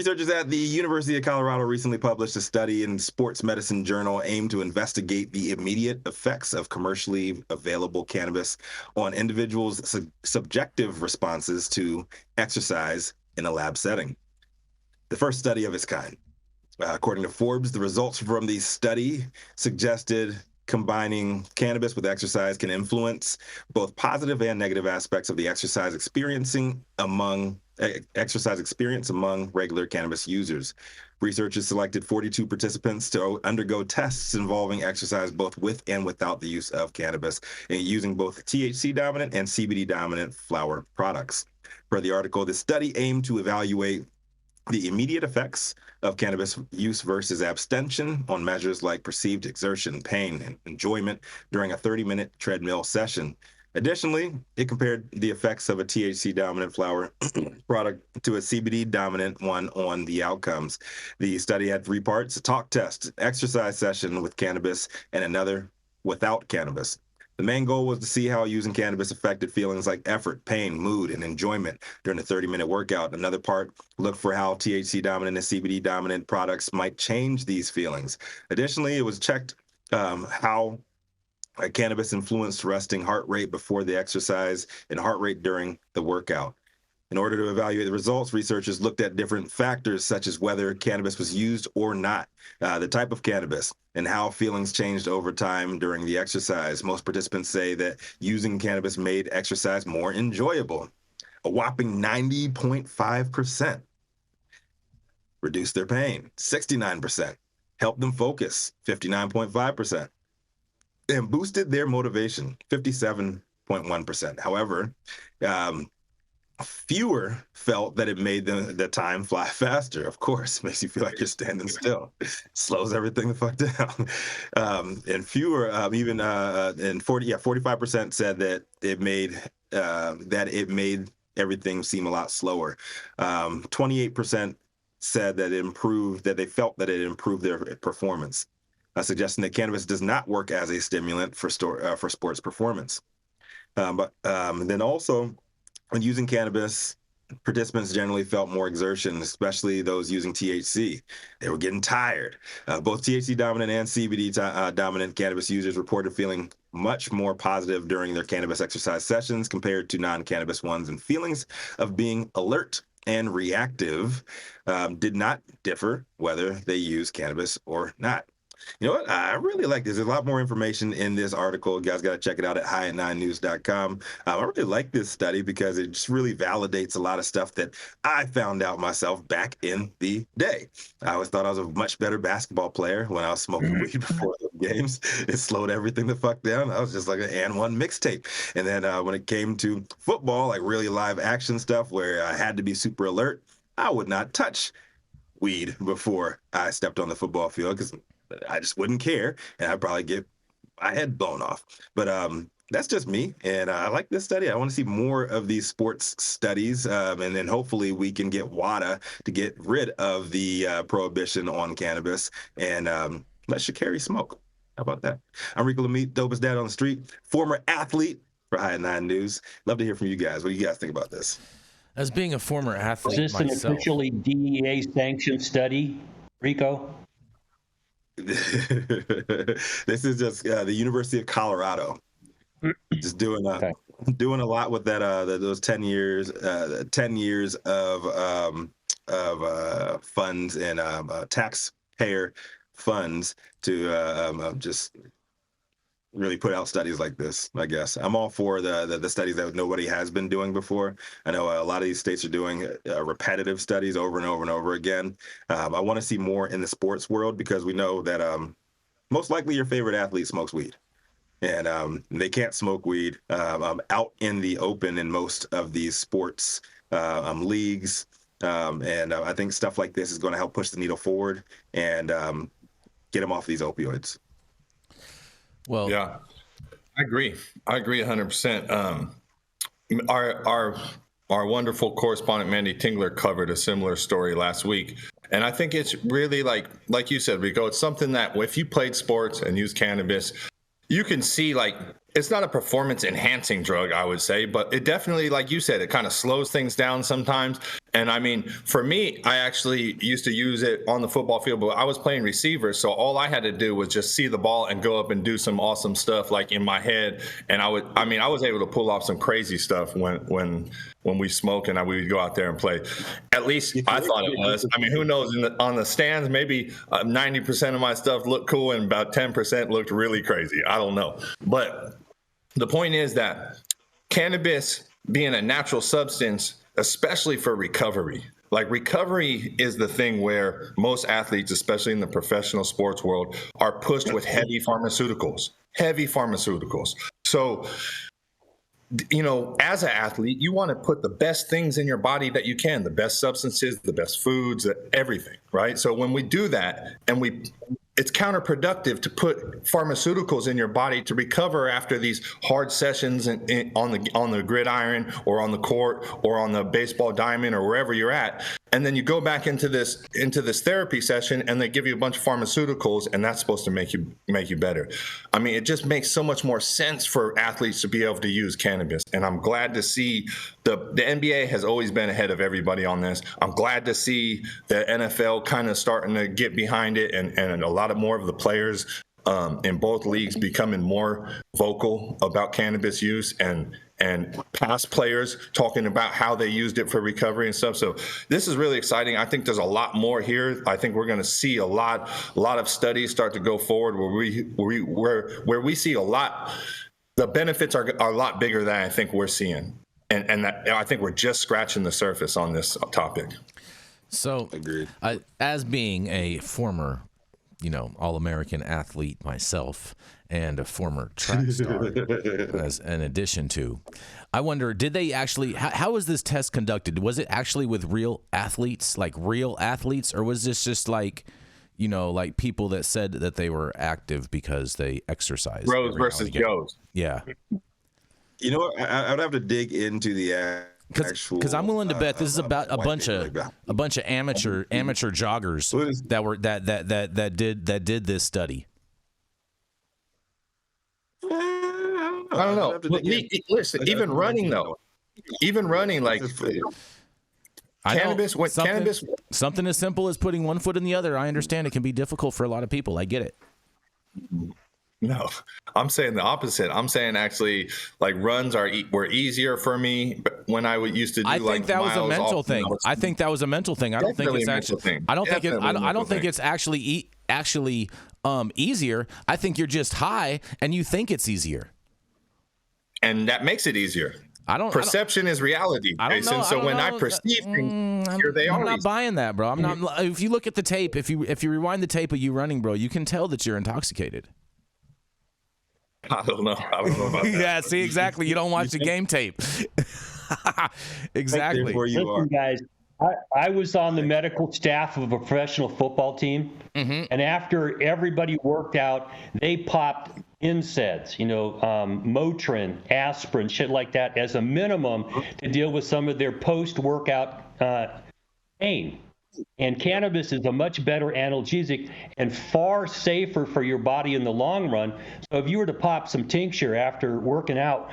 Researchers at the University of Colorado recently published a study in Sports Medicine Journal aimed to investigate the immediate effects of commercially available cannabis on individuals' subjective responses to exercise in a lab setting. The first study of its kind. According to Forbes, the results from the study suggested combining cannabis with exercise can influence both positive and negative aspects of the exercise experience among regular cannabis users. Researchers selected 42 participants to undergo tests involving exercise both with and without the use of cannabis, and using both THC dominant and CBD dominant flower products. Per the article, the study aimed to evaluate the immediate effects of cannabis use versus abstention on measures like perceived exertion, pain, and enjoyment during a 30-minute treadmill session. Additionally, it compared the effects of a THC-dominant flower product to a CBD-dominant one on the outcomes. The study had 3 parts: a talk test, exercise session with cannabis, and another without cannabis. The main goal was to see how using cannabis affected feelings like effort, pain, mood, and enjoyment during the 30-minute workout. Another part looked for how THC-dominant and CBD-dominant products might change these feelings. Additionally, it was checked how cannabis influenced resting heart rate before the exercise and heart rate during the workout. In order to evaluate the results, researchers looked at different factors such as whether cannabis was used or not, the type of cannabis, and how feelings changed over time during the exercise. Most participants say that using cannabis made exercise more enjoyable. A whopping 90.5% reduced their pain, 69% helped them focus, 59.5%, and boosted their motivation, 57.1%. However, fewer felt that it made the time fly faster. Of course, makes you feel like you're standing still, slows everything the fuck down. And fewer, even and 45% said that it made everything seem a lot slower. 28% said that they felt that it improved their performance, suggesting that cannabis does not work as a stimulant for sports performance. But then also, when using cannabis, participants generally felt more exertion, especially those using THC. They were getting tired. Both THC dominant and CBD dominant cannabis users reported feeling much more positive during their cannabis exercise sessions compared to non-cannabis ones, and feelings of being alert and reactive did not differ whether they use cannabis or not. You know what? I really like this. There's a lot more information in this article. You guys got to check it out at high9news.com. I really like this study because it just really validates a lot of stuff that I found out myself back in the day. I always thought I was a much better basketball player when I was smoking weed before the games. It slowed everything the fuck down. I was just like an and one mixtape. And then when it came to football, like really live action stuff where I had to be super alert, I would not touch weed before I stepped on the football field because I just wouldn't care, and I'd probably get my head blown off. But that's just me, and I like this study. I want to see more of these sports studies, and then hopefully we can get WADA to get rid of the prohibition on cannabis and let Sha'Carri smoke. How about that? I'm Rico Lamitte, dopest dad on the street, former athlete for High 9 News. Love to hear from you guys. What do you guys think about this? As being a former athlete myself. Is this an officially DEA-sanctioned study, Rico? This is just the University of Colorado, just doing a lot with that. Those 10 years of funds and taxpayer funds to just really put out studies like this. I guess I'm all for the studies that nobody has been doing before. I know a lot of these states are doing repetitive studies over and over and over again. I want to see more in the sports world because we know that most likely your favorite athlete smokes weed, and they can't smoke weed out in the open in most of these sports leagues. And I think stuff like this is going to help push the needle forward and get them off these opioids. Well, yeah, I agree 100%. Our wonderful correspondent Mandy Tingler covered a similar story last week, and I think it's really like you said, Rico, it's something that if you played sports and used cannabis, you can see, like, it's not a performance enhancing drug, I would say, but it definitely, like you said, it kind of slows things down sometimes. And I mean, for me, I actually used to use it on the football field, but I was playing receiver. So all I had to do was just see the ball and go up and do some awesome stuff like in my head. And I was able to pull off some crazy stuff when we smoke and we would go out there and play. At least I thought it was. I mean, who knows? On the stands, maybe 90% of my stuff looked cool and about 10% looked really crazy. I don't know. But the point is that cannabis being a natural substance, especially for recovery. Like, recovery is the thing where most athletes, especially in the professional sports world, are pushed with heavy pharmaceuticals. So, you know, as an athlete, you want to put the best things in your body that you can, the best substances, the best foods, everything, right? So when we do that and it's counterproductive to put pharmaceuticals in your body to recover after these hard sessions on the gridiron or on the court or on the baseball diamond or wherever you're at. And then you go back into this therapy session and they give you a bunch of pharmaceuticals, and that's supposed to make you better. I mean, it just makes so much more sense for athletes to be able to use cannabis. And I'm glad to see the NBA has always been ahead of everybody on this. I'm glad to see the NFL kind of starting to get behind it, and a lot of more of the players in both leagues becoming more vocal about cannabis use, and past players talking about how they used it for recovery and stuff. So this is really exciting. I think there's a lot more here. I think we're going to see a lot of studies start to go forward where we see a lot. The benefits are a lot bigger than I think we're seeing, and that, I think we're just scratching the surface on this topic. So, agreed. As being a former, All-American athlete myself, and a former track star, as an addition to, I wonder, did they actually? How was this test conducted? Was it actually with real athletes, or was this just like people that said that they were active because they exercised? Rose versus Joes. Yeah. You know what? I would have to dig into the actual. Because I'm willing to bet this is about a bunch of amateur joggers that did this study. I don't know. Listen, even running like cannabis. Something as simple as putting one foot in the other. I understand it can be difficult for a lot of people. I get it. No, I'm saying the opposite. I'm saying actually, like, runs were easier for me when I used to do. I think that was a mental thing. I think that was a mental thing. I don't think it's actually. I don't think it's actually easier. I think you're just high and you think it's easier. And that makes it easier. Perception is reality, Jason. So when I perceive things, here they are. I'm not buying that, bro. I'm not. If you look at the tape, if you rewind the tape of you running, bro, you can tell that you're intoxicated. I don't know about that. Yeah, see, exactly. You don't watch the game tape. Exactly. Listen, guys, I was on the medical staff of a professional football team, and after everybody worked out, they popped NSAIDs, Motrin, aspirin, shit like that, as a minimum to deal with some of their post-workout pain. And cannabis is a much better analgesic and far safer for your body in the long run. So if you were to pop some tincture after working out,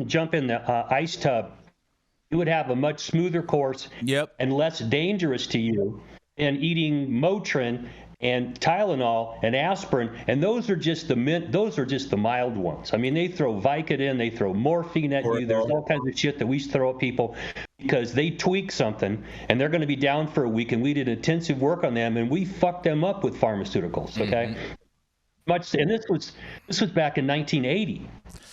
jump in the ice tub, you would have a much smoother course and less dangerous to you than eating Motrin and Tylenol and aspirin, and those are just the mild ones. I mean, they throw Vicodin, they throw morphine at you. There's all kinds of shit that we throw at people because they tweak something and they're going to be down for a week, and we did intensive work on them and we fucked them up with pharmaceuticals. Okay, and this was back in 1980.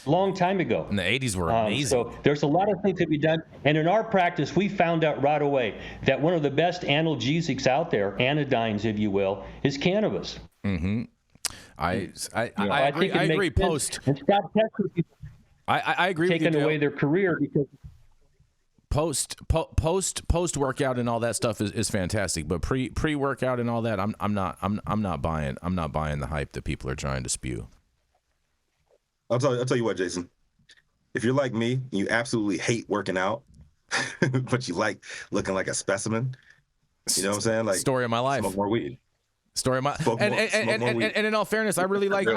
Long time ago. And the 80s were amazing. So there's a lot of things to be done. And in our practice, we found out right away that one of the best analgesics out there, anodynes, if you will, is cannabis. Mm-hmm. I agree. Post. And stop testing people. I agree with you. Taking away their career because post workout and all that stuff is fantastic, but pre workout and all that, I'm not buying the hype that people are trying to spew. I'll tell you what, Jason. If you're like me, you absolutely hate working out, but you like looking like a specimen. You know what I'm saying? Like, story of my life. Smoke more weed. Story of my and in all fairness, I really like.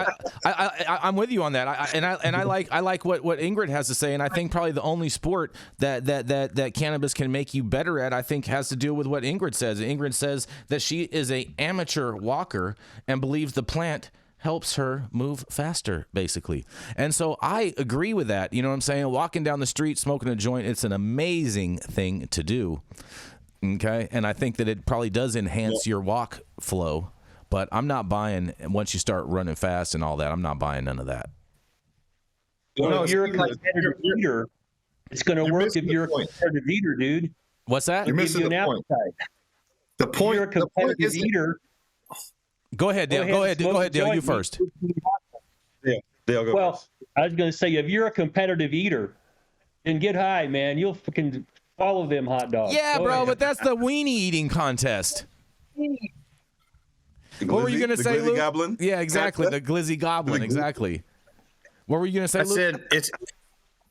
I'm with you on that. I like what Ingrid has to say, and I think probably the only sport that cannabis can make you better at, I think, has to do with what Ingrid says. Ingrid says that she is a amateur walker and believes the plant helps her move faster, basically. And so I agree with that. You know what I'm saying? Walking down the street, smoking a joint, it's an amazing thing to do. Okay, and I think that it probably does enhance your walk flow, but I'm not buying, once you start running fast and all that, I'm not buying none of that. Well, if you're a competitive eater, it's going to work if you're a competitive eater, dude. What's that? You're missing the point. The point. If you're a competitive eater. Go ahead, Dale. Go ahead, Dale. You first. Yeah, Dale, go Well, first. I was going to say, if you're a competitive eater, then get high, man. You'll fucking follow them hot dogs. Yeah, Go bro, ahead. but that's the weenie eating contest. What were you going to say, Luke? Goblin? Yeah, exactly. The glizzy goblin, exactly. What were you going to say, Luke? I said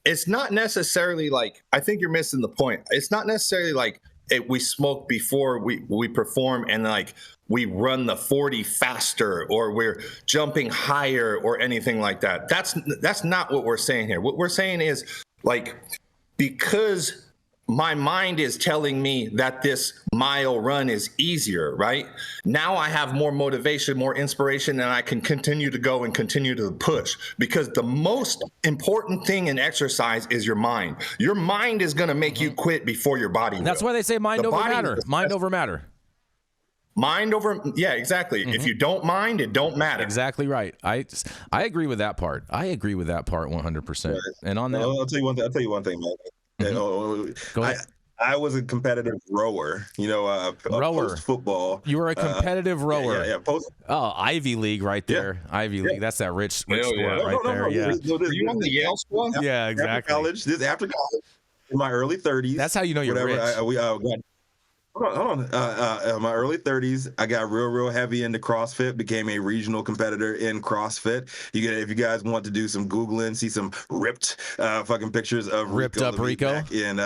it's not necessarily like, I think you're missing the point. It's not necessarily like we smoke before we perform and like we run the 40 faster or we're jumping higher or anything like that. That's not what we're saying here. What we're saying is like, because my mind is telling me that this mile run is easier, right? Now I have more motivation, more inspiration, and I can continue to go and continue to push, because the most important thing in exercise is your mind. Your mind is going to make you quit before your body will. That's why they say mind over matter. Mind over matter. Mind over, yeah, exactly. If you don't mind, it don't matter. Exactly right. I agree with that part. I agree with that part 100%. And on that, I'll tell you one thing, man. Go ahead. I was a competitive rower, rower. Post football. You were a competitive rower. Yeah. Ivy League right there. Yeah. Ivy League. That's that rich sport Yeah. right there. Yeah. Were you on the Yale squad? Yeah, exactly. After college, in my early 30s. That's how you know you're rich. Hold on. In my early 30s, I got real heavy into CrossFit, became a regional competitor in CrossFit. If you guys want to do some Googling, see some ripped fucking pictures of Ripped up Rico. Back in,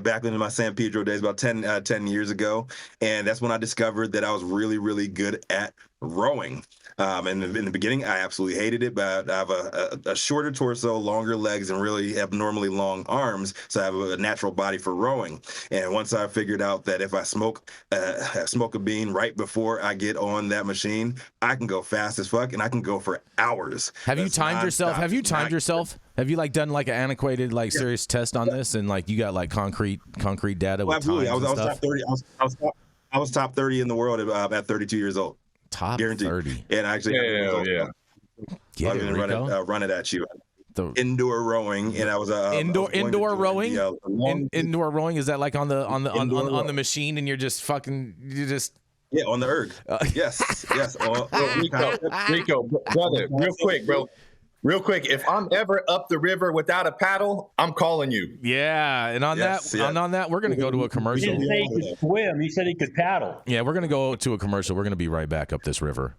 back in my San Pedro days, about 10 years ago. And that's when I discovered that I was really good at rowing. And in the beginning, I absolutely hated it, but I have a shorter torso, longer legs, and really abnormally long arms, so I have a natural body for rowing. And once I figured out that if I smoke a bean right before I get on that machine, I can go fast as fuck, and I can go for hours. Have you timed yourself? Have you like done like an antiquated, like serious test on this, and like you got like concrete data? With Absolutely. times I was and top stuff? 30. I was top 30 in the world at 32 years old. Top Guaranteed. 30. And I actually Get it, Rico. run it at you. Indoor rowing, and I was indoor rowing. Indoor rowing, is that like on the rowing. machine, and you're just on the erg. Yes. Rico, brother, real quick, if I'm ever up the river without a paddle, I'm calling you. Yeah, and on that, we're gonna go to a He commercial. didn't say he could swim. He said he could paddle. Yeah, we're gonna go to a commercial. We're gonna be right back up this river.